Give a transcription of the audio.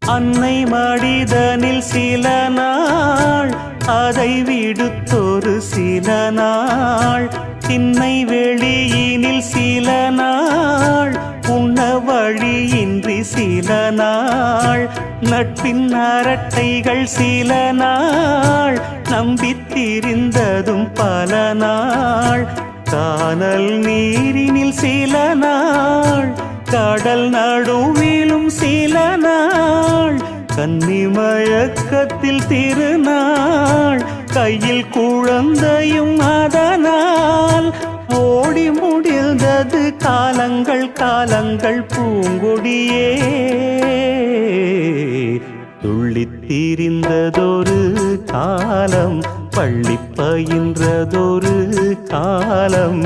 அன்னை மடிதனில் சில நாள் அதை விடுத்தொரு சில நாள் திண்ணை வெளியினில் சில நாள் உண்ண வழியின்றி சில நாள் நட்பின் அரட்டைகள் சில நாள் நம்பித்திரிந்ததும் பல நாள் கானல் நீரினில் சில நாள் கடல் நடுவிலும் சில நாள் கன்னிமயக்கத்தில் திருநாள் கையில் குழந்தையும் அதனால் ஓடி முடிந்தது காலங்கள் காலங்கள் பூங்கொடியே துள்ளித்திரிந்ததொரு காலம் பள்ளி பயின்றதொரு காலம்